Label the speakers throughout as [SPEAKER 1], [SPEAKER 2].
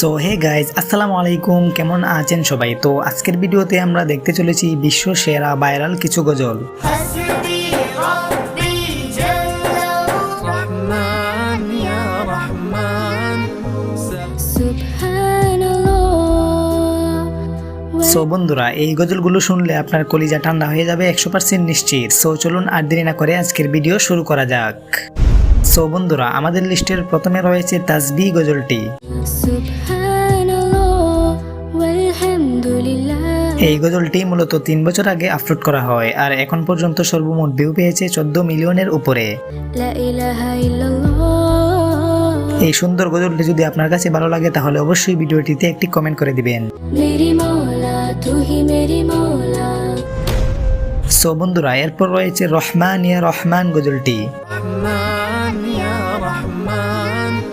[SPEAKER 1] So hey guys আসসালামু আলাইকুম, কেমন আছেন সবাই? তো আজকের ভিডিওতে আমরা দেখতে চলেছি বিশ্ব সেরা ভাইরাল কিছু গজল। সো বন্ধুরা, এই গজলগুলো শুনলে আপনার কলিজা ঠান্ডা হয়ে যাবে 100% নিশ্চিত। সো চলুন আর দেরি না করে আজকের ভিডিও শুরু করা যাক। সো বন্ধুরা, আমাদের লিস্টের প্রথমে রয়েছে তাসবিহ গজলটি। এই গজলটি মূলত 3 বছর আগে আপলোড করা হয় আর এখন পর্যন্ত সর্বমোট ভিউ পেয়েছে 14 মিলিয়নের উপরে। এই সুন্দর গজলটি যদি আপনার কাছে ভালো লাগে তাহলে অবশ্যই ভিডিওটিতে একটি কমেন্ট করে দিবেন। সো বন্ধুরা, এরপর রয়েছে রহমান ইয়া রহমান গজলটি।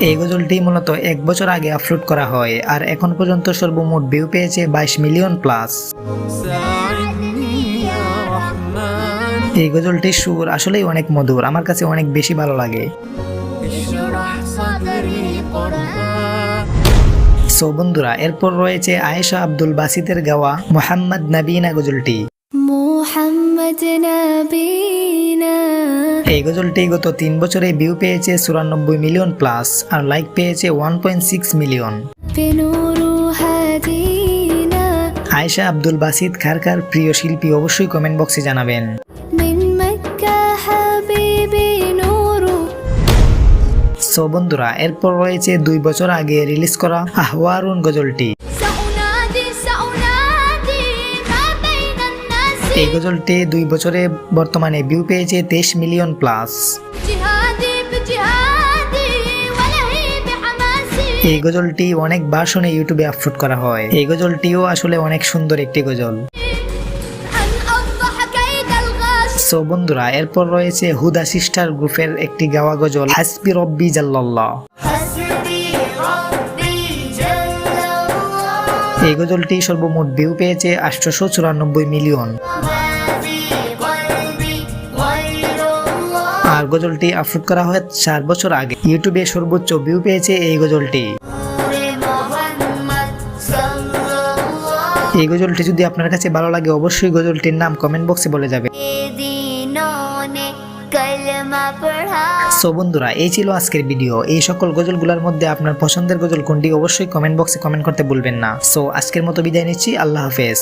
[SPEAKER 1] এই গজলটি মূলত 1 বছর আগে আপলোড করা হয় আর এখন পর্যন্ত সর্বমোট ভিউ পেয়েছে 22 মিলিয়ন প্লাস। এই গজলটির সুর আসলেই অনেক মধুর, আমার কাছে অনেক বেশি ভালো লাগে। সো বন্ধুরা, এরপর রয়েছে আয়েশা আব্দুল বাসিতের গাওয়া মোহাম্মদ নবীনা গজলটি। এই গজলটি গত 3 বছরে ভিউ পেয়েছে 94 মিলিয়ন প্লাস আর লাইক পেয়েছে 1.6 মিলিয়ন। আয়েশা আব্দুল বাসিত কার প্রিয় শিল্পী অবশ্যই কমেন্ট বক্সে জানাবেন। সো বন্ধুরা, এরপর রয়েছে 2 বছর আগে রিলিজ করা আহওয়ারুন গজলটি। এই গজলটি 2 বছরে বর্তমানে ভিউ পেয়েছে 23 মিলিয়ন প্লাস। এই গজলটি অনেক ভার্সনে ইউটিউবে আপলোড করা হয়। এই গজলটিও আসলে অনেক সুন্দর একটি গজল। সো বন্ধুরা, এরপর রয়েছে হুদা সিস্টার গ্রুপের একটি গাওয়া গজল হাসবি রব্বি জাল্লাল্লাহ। এই গজলটি সর্বমোট ভিউ পেয়েছে 894 মিলিয়ন। আর গজলটি আপলোড করা হয় 4 বছর আগে। ইউটিউবে সর্বোচ্চ ভিউ পেয়েছে এই গজলটি। এই গজলটি যদি আপনার কাছে ভালো লাগে অবশ্যই গজলটির নাম কমেন্ট বক্সে বলে যাবে। সো বন্ধুরা, এই ছিল আজকের ভিডিও। এই সকল গজলগুলোর মধ্যে আপনার পছন্দের গজল কোনটি অবশ্যই কমেন্ট বক্সে কমেন্ট করতে ভুলবেন না। সো আজকের মতো বিদায় নিচ্ছি, আল্লাহ হাফেজ।